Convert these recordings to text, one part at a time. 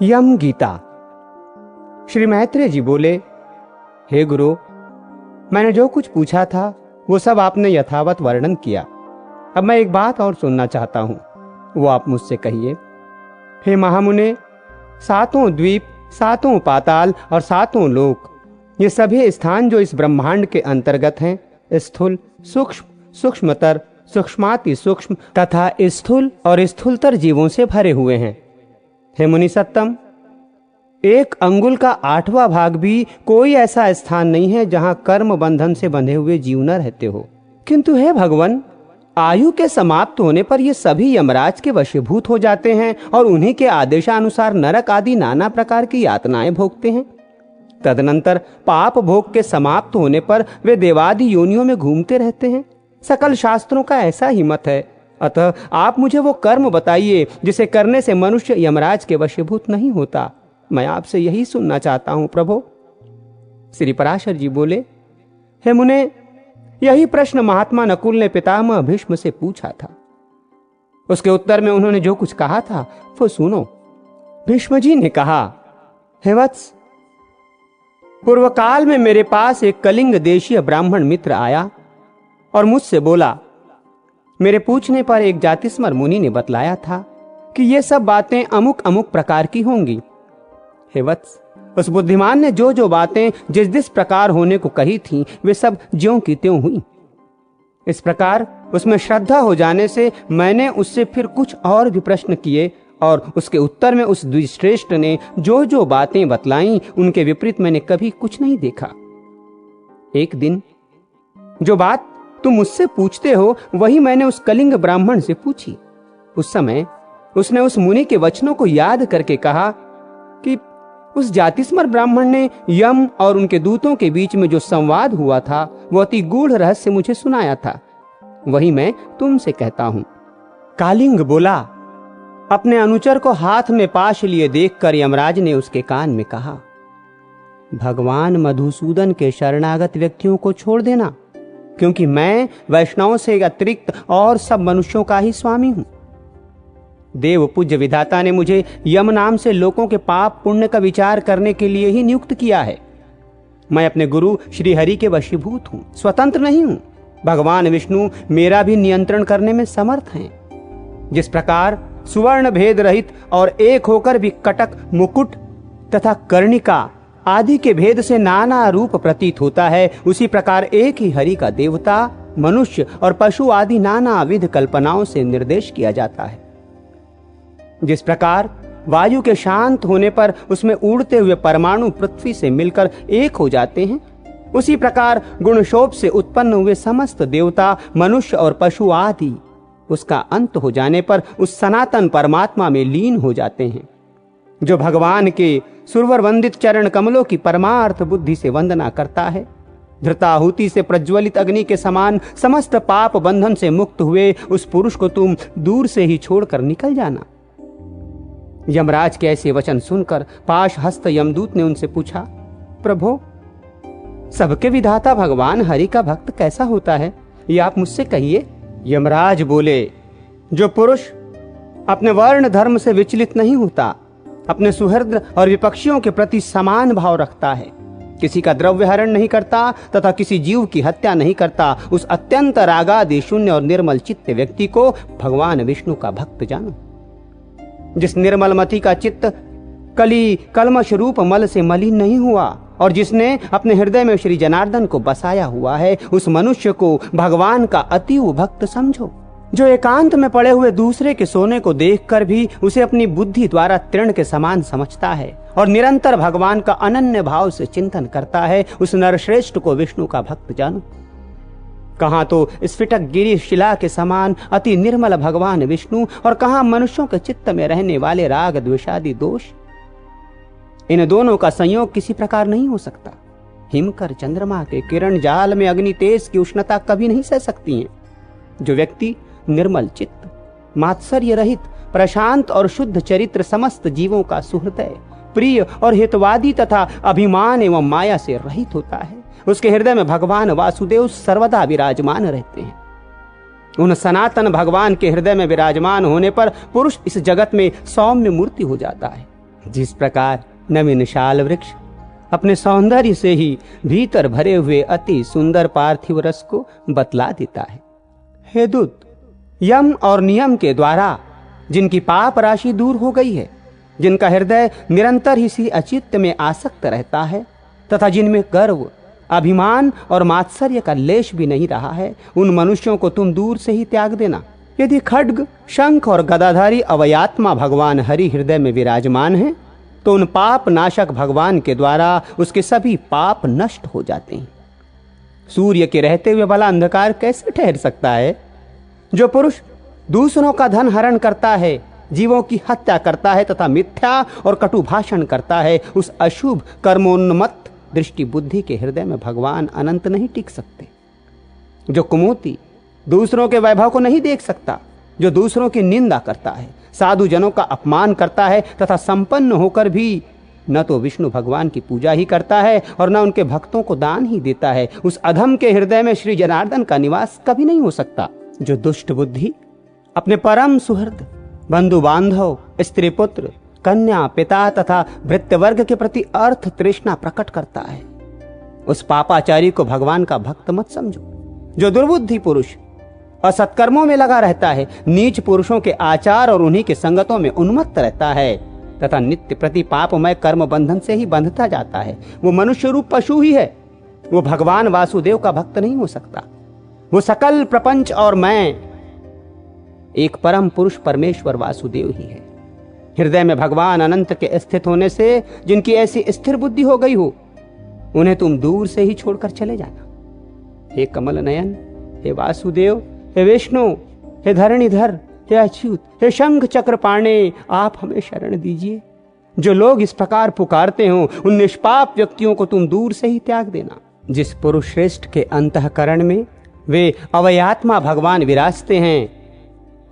यम गीता। श्री मैत्रेय जी बोले, हे गुरु, मैंने जो कुछ पूछा था वो सब आपने यथावत वर्णन किया। अब मैं एक बात और सुनना चाहता हूं, वो आप मुझसे कहिए। हे महामुने, सातों द्वीप, सातों पाताल और सातों लोक, ये सभी स्थान जो इस ब्रह्मांड के अंतर्गत हैं, स्थूल, सूक्ष्म, सूक्ष्मतर, सूक्ष्माति सूक्ष्म तथा स्थूल और स्थूलतर जीवों से भरे हुए हैं। हे मुनि सत्तम, एक अंगुल का 8वां भाग भी कोई ऐसा स्थान नहीं है जहां कर्म बंधन से बंधे हुए जीव न रहते हो। किंतु हे भगवान, आयु के समाप्त होने पर ये सभी यमराज के वशीभूत हो जाते हैं और उन्हीं के आदेशानुसार नरक आदि नाना प्रकार की यातनाएं भोगते हैं। तदनंतर पाप भोग के समाप्त होने पर वे देवादि योनियों में घूमते रहते हैं। सकल शास्त्रों का ऐसा ही मत है। अतः आप मुझे वो कर्म बताइए जिसे करने से मनुष्य यमराज के वशीभूत नहीं होता। मैं आपसे यही सुनना चाहता हूं प्रभु। श्री पराशर जी बोले, हे मुने, यही प्रश्न महात्मा नकुल ने पितामह भीष्म से पूछा था। उसके उत्तर में उन्होंने जो कुछ कहा था वो सुनो। भीष्म जी ने कहा, हे वत्स, पूर्व काल में मेरे पास एक कलिंग देशीय ब्राह्मण मित्र आया और मुझसे बोला। मेरे पूछने पर एक जातिस्मर मुनि ने बतलाया था कि ये सब बातें अमुक अमुक प्रकार की होंगी। हे वत्स, उस बुद्धिमान ने जो जो बातें जिस जिस प्रकार होने को कही थीं, वे सब ज्यों की त्यों हुई। इस प्रकार उसमें श्रद्धा हो जाने से मैंने उससे फिर कुछ और भी प्रश्न किए और उसके उत्तर में उस द्विश्रेष्ठ ने जो जो बातें बतलाई उनके विपरीत मैंने कभी कुछ नहीं देखा। एक दिन जो बात तुम मुझसे पूछते हो वही मैंने उस कलिंग ब्राह्मण से पूछी। उस समय उसने उस मुनि के वचनों को याद करके कहा कि उस जातिस्मर ब्राह्मण ने यम और उनके दूतों के बीच में जो संवाद हुआ था वो अति गूढ़ रहस्य मुझे सुनाया था। वही मैं तुमसे कहता हूं। कालिंग बोला। अपने अनुचर को हाथ में पाश लिए देखकर यमराज ने उसके कान में कहा, भगवान मधुसूदन के शरणागत व्यक्तियों को छोड़ देना, क्योंकि मैं वैष्णवों से अतिरिक्त और सब मनुष्यों का ही स्वामी हूं। देव पूज्य विधाता ने मुझे यम नाम से लोगों के पाप पुण्य का विचार करने के लिए ही नियुक्त किया है। मैं अपने गुरु श्री हरि के वशीभूत हूं, स्वतंत्र नहीं हूं। भगवान विष्णु मेरा भी नियंत्रण करने में समर्थ हैं। जिस प्रकार सुवर्ण भेद रहित और एक होकर भी कटक, मुकुट तथा कर्णिका आदि के भेद से नाना रूप प्रतीत होता है, उसी प्रकार एक ही हरि का देवता, मनुष्य और पशु आदि नाना विध कल्पनाओं से निर्देश किया जाता है। जिस प्रकार वायु के शांत होने पर उसमें उड़ते हुए परमाणु पृथ्वी से मिलकर एक हो जाते हैं, उसी प्रकार गुणशोभ से उत्पन्न हुए समस्त देवता, मनुष्य और पशु आदि उसका अंत हो जाने पर उस सनातन परमात्मा में लीन हो जाते हैं। जो भगवान के सुरवर वंदित चरण कमलों की परमार्थ बुद्धि से वंदना करता है, धृताहुति से प्रज्वलित अग्नि के समान समस्त पाप बंधन से मुक्त हुए उस पुरुष को तुम दूर से ही छोड़कर निकल जाना। यमराज के ऐसे वचन सुनकर पाश हस्त यमदूत ने उनसे पूछा, प्रभो, सबके विधाता भगवान हरि का भक्त कैसा होता है, ये आप मुझसे कहिए। यमराज बोले, जो पुरुष अपने वर्ण धर्म से विचलित नहीं होता, अपने सुहृद और विपक्षियों के प्रति समान भाव रखता है, किसी का द्रव्य हरण नहीं करता तथा किसी जीव की हत्या नहीं करता, उस अत्यंत रागादि शून्य और निर्मल चित्त व्यक्ति को भगवान विष्णु का भक्त जानो। जिस निर्मल मति का चित्त कली कलमश रूप मल से मलिन नहीं हुआ और जिसने अपने हृदय में श्री जनार्दन को बसाया हुआ है, उस मनुष्य को भगवान का अतीव भक्त समझो। जो एकांत में पड़े हुए दूसरे के सोने को देखकर भी उसे अपनी बुद्धि द्वारा तृण के समान समझता है और निरंतर भगवान का अनन्य भाव से चिंतन करता है, उस नरश्रेष्ठ को विष्णु का भक्त जानो। कहां तो स्फटिक गिरी शिला के समान अति निर्मल भगवान विष्णु और कहां मनुष्यों के चित्त में रहने वाले राग द्वेषादि दोष। इन दोनों का संयोग किसी प्रकार नहीं हो सकता। हिमकर चंद्रमा के किरण जाल में अग्नि तेज की उष्णता कभी नहीं सह सकती हैं। जो व्यक्ति निर्मल चित्त, मात्सर्य रहित, प्रशांत और शुद्ध चरित्र, समस्त जीवों का सुहृदय, प्रिय और हितवादी तथा अभिमान एवं माया से रहित होता है, उसके हृदय में भगवान वासुदेव सर्वदा विराजमान रहते हैं। उन सनातन भगवान के हृदय में विराजमान होने पर पुरुष इस जगत में सौम्य मूर्ति हो जाता है जिस प्रकार नवीन शाल वृक्ष अपने सौंदर्य से ही भीतर भरे हुए अति सुंदर पार्थिव रस को बतला देता है। हे दूत, यम और नियम के द्वारा जिनकी पाप राशि दूर हो गई है, जिनका हृदय निरंतर इसी अचित्त में आसक्त रहता है तथा जिनमें गर्व, अभिमान और मात्सर्य का लेश भी नहीं रहा है, उन मनुष्यों को तुम दूर से ही त्याग देना। यदि खड्ग, शंख और गदाधारी अवयात्मा भगवान हरि हृदय में विराजमान है तो उन पाप नाशक भगवान के द्वारा उसके सभी पाप नष्ट हो जाते हैं। सूर्य के रहते हुए भला अंधकार कैसे ठहर सकता है? जो पुरुष दूसरों का धन हरण करता है, जीवों की हत्या करता है तथा मिथ्या और कटु भाषण करता है, उस अशुभ कर्मोन्मत्त दृष्टि बुद्धि के हृदय में भगवान अनंत नहीं टिक सकते। जो कुमूती दूसरों के वैभव को नहीं देख सकता, जो दूसरों की निंदा करता है, साधु जनों का अपमान करता है तथा संपन्न होकर भी न तो विष्णु भगवान की पूजा ही करता है और न उनके भक्तों को दान ही देता है, उस अधम के हृदय में श्री जनार्दन का निवास कभी नहीं हो सकता। जो दुष्ट बुद्धि अपने परम सुहृद, बंधु बांधव, स्त्री पुत्र, कन्या, पिता तथा भृत्यवर्ग के प्रति अर्थ तृष्णा प्रकट करता है, उस पापाचारी को भगवान का भक्त मत समझो। जो दुर्बुद्धि पुरुष असत्कर्मों में लगा रहता है, नीच पुरुषों के आचार और उन्हीं के संगतों में उन्मत्त रहता है तथा नित्य प्रति पापमय कर्म बंधन से ही बंधता जाता है, वो मनुष्य रूप पशु ही है। वो भगवान वासुदेव का भक्त नहीं हो सकता। वो सकल प्रपंच और मैं एक परम पुरुष परमेश्वर वासुदेव ही है। हृदय में भगवान अनंत के स्थित होने से जिनकी ऐसी स्थिर बुद्धि हो गई हो, उन्हें तुम दूर से ही छोड़कर चले जाना। हे कमल नयन, हे वासुदेव, हे विष्णु, हे धरणीधर, हे अच्युत, हे शंख चक्र पाणे, आप हमें शरण दीजिए। जो लोग इस प्रकार पुकारते हो, उन निष्पाप व्यक्तियों को तुम दूर से ही त्याग देना। जिस पुरुष श्रेष्ठ के अंतःकरण में वे अवयात्मा भगवान विराजते हैं,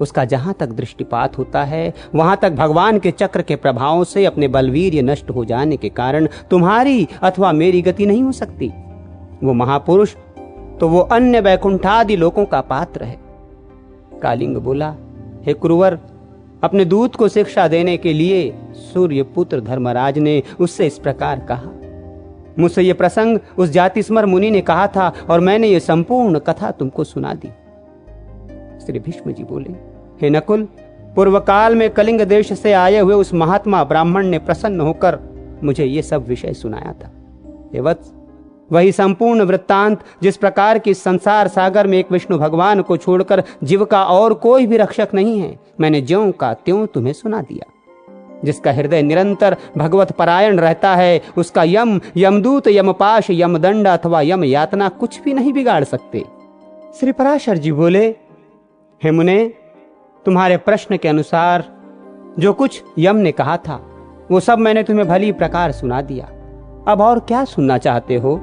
उसका जहां तक दृष्टिपात होता है वहां तक भगवान के चक्र के प्रभावों से अपने बलवीर्य नष्ट हो जाने के कारण तुम्हारी अथवा मेरी गति नहीं हो सकती। वो महापुरुष तो वो अन्य वैकुंठादि लोकों का पात्र है। कालिंग बोला, हे कुरुवर, अपने दूत को शिक्षा देने के लिए सूर्य पुत्र धर्मराज ने उससे इस प्रकार कहा। मुझसे ये प्रसंग उस जातिस्मर मुनि ने कहा था और मैंने ये संपूर्ण कथा तुमको सुना दी। श्री भीष्म जी बोले, हे नकुल, पूर्व काल में कलिंग देश से आए हुए उस महात्मा ब्राह्मण ने प्रसन्न होकर मुझे ये सब विषय सुनाया था। हे वत्स, वही संपूर्ण वृत्तांत जिस प्रकार की संसार सागर में एक विष्णु भगवान को छोड़कर जीव का और कोई भी रक्षक नहीं है, मैंने ज्यों का त्यों तुम्हें सुना दिया। जिसका हृदय निरंतर भगवत परायण रहता है, उसका यम, यमदूत, यमपाश, यमदंड अथवा यम यातना कुछ भी नहीं बिगाड़ सकते। श्री पराशर जी बोले, हे मुने, तुम्हारे प्रश्न के अनुसार जो कुछ यम ने कहा था वो सब मैंने तुम्हें भली प्रकार सुना दिया। अब और क्या सुनना चाहते हो?